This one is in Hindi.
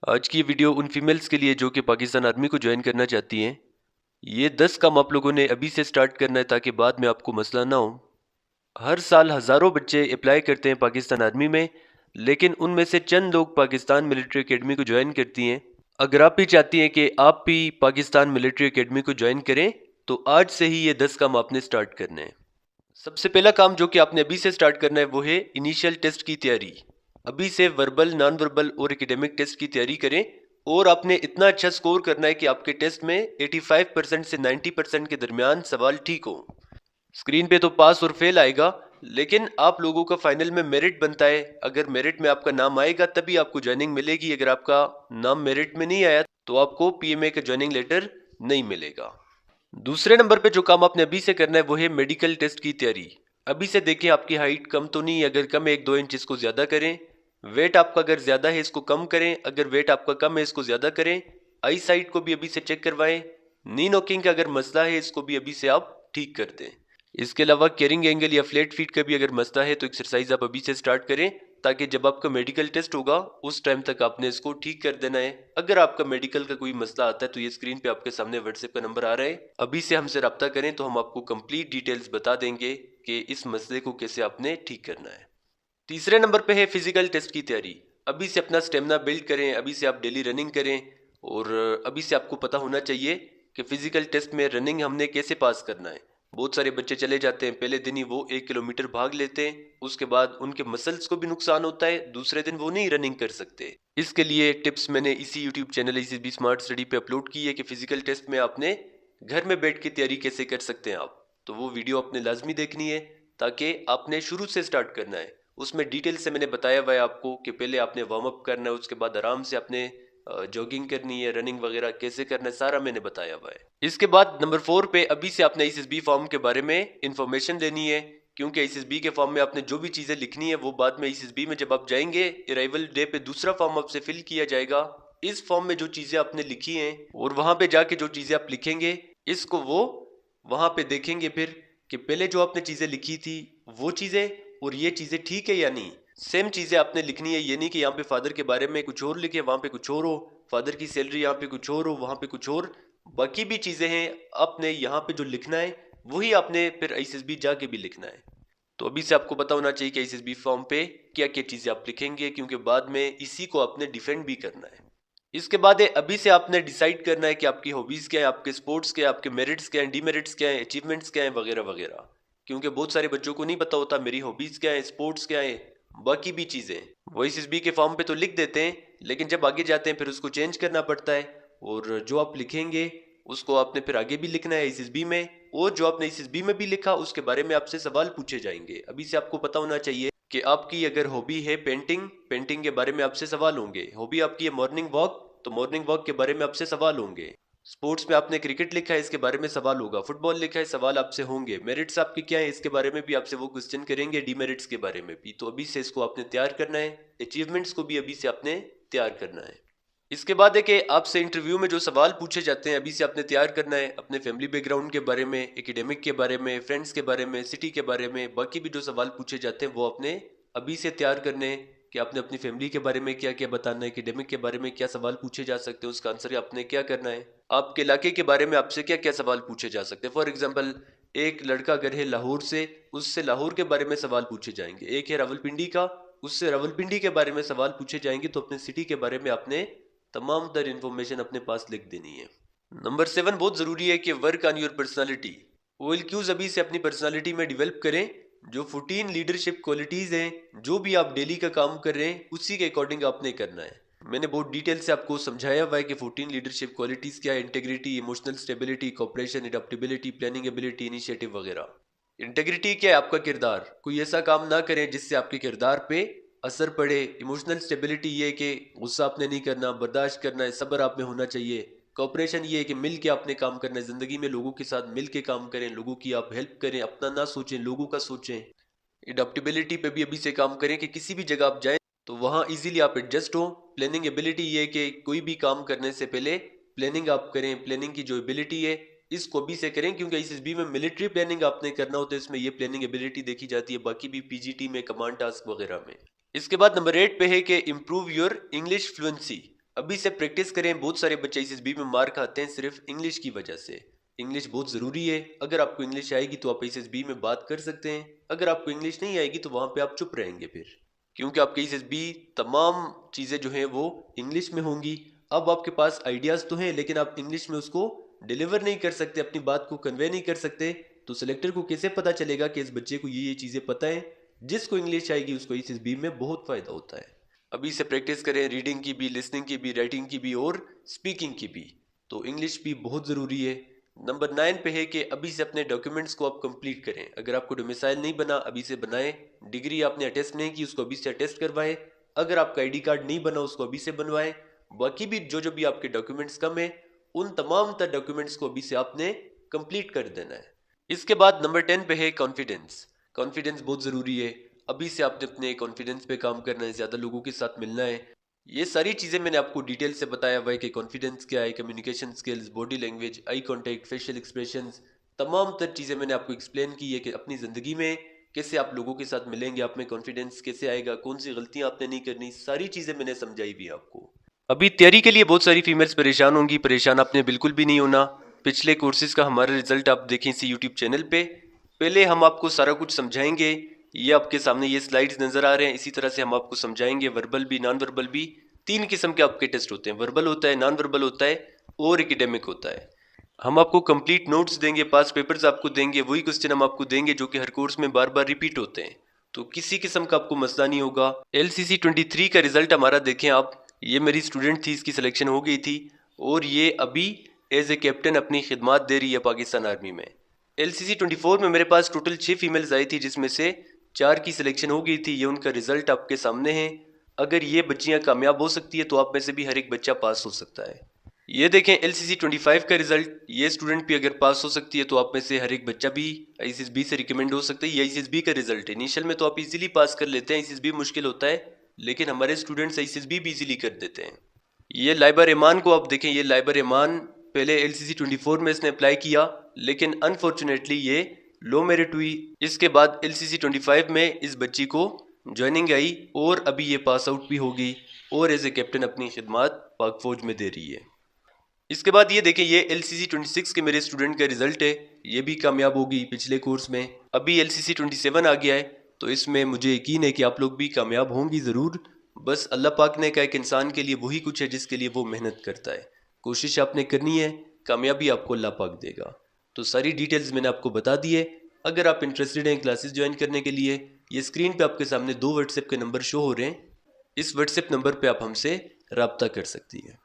आज की ये वीडियो उन फीमेल्स के लिए जो कि पाकिस्तान आर्मी को ज्वाइन करना चाहती हैं। ये 10 काम आप लोगों ने अभी से स्टार्ट करना है ताकि बाद में आपको मसला ना हो। हर साल हज़ारों बच्चे अप्लाई करते हैं पाकिस्तान आर्मी में, लेकिन उनमें से चंद लोग पाकिस्तान मिलिट्री एकेडमी को ज्वाइन करती हैं। अगर आप भी चाहती हैं कि आप भी पाकिस्तान मिलिट्री एकेडमी को ज्वाइन करें तो आज से ही ये 10 काम आपने स्टार्ट करने हैं। सबसे पहला काम जो कि आपने अभी से स्टार्ट करना है वो है इनिशियल टेस्ट की तैयारी। अभी से वर्बल, नॉन वर्बल और एकेडमिक टेस्ट की तैयारी करें और आपने इतना अच्छा स्कोर करना है कि आपके टेस्ट में 85% से 90% के दरमियान सवाल ठीक हो। स्क्रीन पे तो पास और फेल आएगा, लेकिन आप लोगों का फाइनल में मेरिट बनता है। अगर मेरिट में आपका नाम आएगा तभी आपको ज्वाइनिंग मिलेगी। अगर आपका नाम मेरिट में नहीं आया तो आपको पीएमए का ज्वाइनिंग लेटर नहीं मिलेगा। दूसरे नंबर पे जो काम आपने अभी से करना है वो है मेडिकल टेस्ट की तैयारी। अभी से देखें आपकी हाइट कम तो नहीं, अगर कम है 1-2 इंच इसको ज़्यादा करें। वेट आपका अगर ज़्यादा है इसको कम करें, अगर वेट आपका कम है इसको ज़्यादा करें। आई साइट को भी अभी से चेक करवाएं। नी नॉकिंग का अगर मसला है इसको भी अभी से आप ठीक कर दें। इसके अलावा कैरिंग एंगल या फ्लैट फीट का भी अगर मसला है तो एक्सरसाइज आप अभी से स्टार्ट करें ताकि जब आपका मेडिकल टेस्ट होगा उस टाइम तक आपने इसको ठीक कर देना है। अगर आपका मेडिकल का कोई मसला आता है तो ये स्क्रीन पे आपके सामने व्हाट्सएप का नंबर आ रहा है, अभी से हमसे रब्ता करें तो हम आपको कंप्लीट डिटेल्स बता देंगे कि इस मसले को कैसे आपने ठीक करना है। तीसरे नंबर पे है फिजिकल टेस्ट की तैयारी। अभी से अपना स्टेमिना बिल्ड करें, अभी से आप डेली रनिंग करें और अभी से आपको पता होना चाहिए कि फिजिकल टेस्ट में रनिंग हमने कैसे पास करना है। बहुत सारे बच्चे चले जाते हैं, पहले दिन ही वो 1 किलोमीटर भाग लेते हैं, उसके बाद उनके मसल्स को भी नुकसान होता है, दूसरे दिन वो नहीं रनिंग कर सकते। इसके लिए टिप्स मैंने इसी YouTube channel ICSB smart study पे अपलोड की है कि फिजिकल टेस्ट में आपने घर में बैठ के तैयारी कैसे कर सकते हैं आप। तो वो वीडियो आपने लाजमी देखनी है ताकि आपने शुरू से स्टार्ट करना है। उसमें डिटेल से मैंने बताया हुआ है आपको कि पहले आपने वार्म अप करना है, उसके बाद आराम से आपने जॉगिंग करनी है, रनिंग वगैरह कैसे करना है सारा मैंने बताया हुआ है। इसके बाद नंबर 4 पे अभी से आपने ICSB फॉर्म के बारे में इंफॉर्मेशन लेनी है, क्योंकि ICSB के फॉर्म में आपने जो भी चीज़ें लिखनी है वो बाद में ICSB में जब आप जाएंगे अराइवल डे पे दूसरा फॉर्म आपसे फिल किया जाएगा। इस फॉर्म में जो चीज़ें आपने लिखी हैं और वहाँ पे जाके जो चीज़ें आप लिखेंगे इसको वो वहाँ पे देखेंगे फिर कि पहले जो आपने चीज़ें लिखी थी वो चीज़ें और ये चीज़ें ठीक है या नहीं। सेम चीज़ें आपने लिखनी है, ये नहीं कि यहाँ पे फादर के बारे में कुछ और लिखे वहाँ पे कुछ और हो, फादर की सैलरी यहाँ पे कुछ और हो वहाँ पे कुछ और। बाकी भी चीज़ें हैं, आपने यहाँ पे जो लिखना है वही आपने फिर ICSB जाके भी लिखना है। तो अभी से आपको पता होना चाहिए कि ICSB फॉर्म पे क्या क्या चीज़ें आप लिखेंगे, क्योंकि बाद में इसी को आपने डिफेंड भी करना है। इसके बाद है अभी से आपने डिसाइड करना है कि आपकी हॉबीज़ क्या है, आपके स्पोर्ट्स क्या है, आपके मेरिट्स क्या हैं, डीमेरिट्स क्या हैं, अचीवमेंट्स क्या हैं वगैरह वगैरह। क्योंकि बहुत सारे बच्चों को नहीं पता होता मेरी हॉबीज़ क्या है, स्पोर्ट्स क्या है, बाकी भी चीज़ें। वो ICSB के फॉर्म पे तो लिख देते हैं, लेकिन जब आगे जाते हैं फिर उसको चेंज करना पड़ता है। और जो आप लिखेंगे उसको आपने फिर आगे भी लिखना है ICSB में, और जो आपने ICSB में भी लिखा उसके बारे में आपसे सवाल पूछे जाएंगे। अभी से आपको पता होना चाहिए कि आपकी अगर हॉबी है पेंटिंग, पेंटिंग के बारे में आपसे सवाल होंगे। हॉबी आपकी है मॉर्निंग वॉक, तो मॉर्निंग वॉक के बारे में आपसे सवाल होंगे। स्पोर्ट्स में आपने क्रिकेट लिखा है इसके बारे में सवाल होगा, फुटबॉल लिखा है सवाल आपसे होंगे, मेरिट्स आपके क्या है इसके बारे में भी आपसे वो क्वेश्चन करेंगे, डीमेरिट्स के बारे में भी। तो अभी से इसको आपने तैयार करना है, अचीवमेंट्स को भी अभी से आपने तैयार करना है। इसके बाद है कि आपसे इंटरव्यू में जो सवाल पूछे जाते हैं अभी से आपने तैयार करना है, अपने फैमिली बैकग्राउंड के बारे में, एकेडमिक के बारे में, फ्रेंड्स के बारे में, सिटी के बारे में, बाकी भी जो सवाल पूछे जाते हैं वो आपने अभी से तैयार करने हैं कि आपने अपनी फैमिली के बारे में क्या क्या बताना है, एकेडमिक के बारे में क्या सवाल पूछे जा सकते हैं उसका आंसर आपने क्या करना है, आपके इलाके के बारे में आपसे क्या क्या सवाल पूछे जा सकते हैं। फॉर एग्जाम्पल एक लड़का अगर है लाहौर से, उससे लाहौर के बारे में सवाल पूछे जाएंगे। एक है रावलपिंडी का, उससे रावलपिंडी के बारे में सवाल पूछे जाएंगे। तो अपने सिटी के बारे में आपने तमाम तर इंफॉर्मेशन अपने पास लिख देनी है। नंबर 7 बहुत ज़रूरी है कि work on your personality. OLQs अभी से अपनी पर्सनालिटी में डेवलप करें। जो 14 लीडरशिप क्वालिटीज़ हैं, जो भी आप डेली का काम कर रहे हैं उसी के अकॉर्डिंग आपने करना है। मैंने बहुत डिटेल से आपको समझाया हुआ है कि 14 लीडरशिप क्वालिटीज़ क्या है। Integrity, emotional stability, cooperation, adaptability, planning ability, initiative वगैरह। इंटेग्रिटी क्या है? आपका किरदार। कोई ऐसा काम ना करें जिससे आपके किरदार पे असर पड़े। इमोशनल स्टेबिलिटी ये है कि गुस्सा आपने नहीं करना, बर्दाश्त करना है, सब्र आप में होना चाहिए। कोऑपरेशन ये है कि मिल के आपने काम करना है, ज़िंदगी में लोगों के साथ मिल के काम करें, लोगों की आप हेल्प करें, अपना ना सोचें, लोगों का सोचें। एडेप्टेबिलिटी पे भी अभी से काम करें कि किसी भी जगह आप जाएं तो वहाँ इजीली आप एडजस्ट हो। प्लानिंग एबिलिटी ये है कि कोई भी काम करने से पहले प्लानिंग आप करें। प्लानिंग की जो एबिलिटी है इसको अभी से करें, क्योंकि ICSB में मिलिट्री प्लानिंग आपने करना होता है, इसमें ये प्लानिंग एबिलिटी देखी जाती है, बाकी भी PGT में, कमांड टास्क वगैरह में। इसके बाद नंबर 8 पे है कि इम्प्रूव योर इंग्लिश फ्लुएंसी। अभी से प्रैक्टिस करें। बहुत सारे बच्चे एसएसबी में मार्क आते हैं सिर्फ इंग्लिश की वजह से। इंग्लिश बहुत ज़रूरी है। अगर आपको इंग्लिश आएगी तो आप एसएसबी में बात कर सकते हैं। अगर आपको इंग्लिश नहीं आएगी तो वहाँ पे आप चुप रहेंगे फिर, क्योंकि आपके एसएसबी तमाम चीज़ें जो हैं वो इंग्लिश में होंगी। अब आपके पास आइडियाज़ तो हैं लेकिन आप इंग्लिश में उसको डिलीवर नहीं कर सकते, अपनी बात को कन्वे नहीं कर सकते। तो सिलेक्टर को कैसे पता चलेगा कि इस बच्चे को ये चीज़ें पता है? जिसको इंग्लिश आएगी उसको एसएसबी में बहुत फ़ायदा होता है। अभी से प्रैक्टिस करें, रीडिंग की भी, लिसनिंग की भी, राइटिंग की भी और स्पीकिंग की भी। तो इंग्लिश भी बहुत ज़रूरी है। नंबर 9 पे है कि अभी से अपने डॉक्यूमेंट्स को आप कंप्लीट करें। अगर आपको डोमिसाइल नहीं बना अभी से बनाएं। डिग्री आपने अटेस्ट नहीं की उसको अभी से अटेस्ट करवाएं। अगर आपका आईडी कार्ड नहीं बना उसको अभी से बनवाएं। बाकी भी जो भी आपके डॉक्यूमेंट्स कम है उन तमाम तर डॉक्यूमेंट्स को अभी से आपने कंप्लीट कर देना है। इसके बाद नंबर 10 पे है कॉन्फिडेंस। कॉन्फिडेंस बहुत ज़रूरी है। अभी से आपने अपने कॉन्फिडेंस पे काम करना है, ज़्यादा लोगों के साथ मिलना है। ये सारी चीज़ें मैंने आपको डिटेल से बताया हुआ है कि कॉन्फिडेंस क्या है, communication skills, body language, eye contact, facial expressions, तमाम तर चीज़ें मैंने आपको एक्सप्लेन की है कि अपनी ज़िंदगी में कैसे आप लोगों के साथ मिलेंगे, आप में कॉन्फिडेंस कैसे आएगा, कौन सी गलतियाँ आपने नहीं करनी, सारी चीज़ें मैंने समझाई भी आपको। अभी तैयारी के लिए बहुत सारी फीमेल्स परेशान होंगी। परेशान आपने बिल्कुल भी नहीं होना। पिछले कोर्सेज का हमारा रिजल्ट आप देखें इसी यूट्यूब चैनल पे। पहले हम आपको सारा कुछ समझाएंगे। ये आपके सामने ये स्लाइड्स नज़र आ रहे हैं, इसी तरह से हम आपको समझाएंगे। वर्बल भी, नॉन वर्बल भी। 3 किस्म के आपके टेस्ट होते हैं, वर्बल होता है, नॉन वर्बल होता है और एकेडमिक होता है। हम आपको कंप्लीट नोट्स देंगे, पास पेपर्स आपको देंगे, वही क्वेश्चन हम आपको देंगे जो कि हर कोर्स में बार बार रिपीट होते हैं। तो किसी किस्म का आपको मसला नहीं होगा। LCC 23 का रिजल्ट हमारा देखें आप। ये मेरी स्टूडेंट थी, इसकी सिलेक्शन हो गई थी और ये अभी एज ए कैप्टन अपनी खिदमत दे रही है पाकिस्तान आर्मी में। LCC 24 में मेरे पास टोटल 6 फीमेल्स आई थी जिसमें से 4 की सिलेक्शन हो गई थी। ये उनका रिजल्ट आपके सामने है। अगर ये बच्चियां कामयाब हो सकती है तो आप में से भी हर एक बच्चा पास हो सकता है। ये देखें LCC 25 का रिजल्ट। ये स्टूडेंट भी अगर पास हो सकती है तो आप में से हर एक बच्चा भी ICSB से रिकमेंड हो सकता है। ये ICSB का रिजल्ट है। इनिशियल में तो आप इजीली पास कर लेते हैं, ICSB मुश्किल होता है, लेकिन हमारे स्टूडेंट्स ICSB भी इजीली कर देते हैं। ये लाइबा रहमान को आप देखें। ये लाइबा रहमान पहले LCC 24 में इसने अप्लाई किया लेकिन अनफॉर्चुनेटली ये लो मेरिट हुई। इसके बाद LCC 25 में इस बच्ची को ज्वाइनिंग आई और अभी ये पास आउट भी हो गई और एज ए कैप्टन अपनी खिदमत पाक फौज में दे रही है। इसके बाद ये देखें, ये LCC 26 के मेरे स्टूडेंट का रिजल्ट है। ये भी कामयाब होगी पिछले कोर्स में। अभी LCC 27 आ गया है तो इसमें मुझे यकीन है कि आप लोग भी कामयाब होंगी ज़रूर। बस अल्लाह पाक ने कहा, एक इंसान के लिए वही कुछ है जिसके लिए वो मेहनत करता है। कोशिश आपने करनी है, कामयाबी आपको अल्लाह पाक देगा। तो सारी डिटेल्स मैंने आपको बता दी है। अगर आप इंटरेस्टेड हैं क्लासेस ज्वाइन करने के लिए, ये स्क्रीन पे आपके सामने 2 व्हाट्सएप के नंबर शो हो रहे हैं। इस व्हाट्सएप नंबर पे आप हमसे रब्ता कर सकती हैं।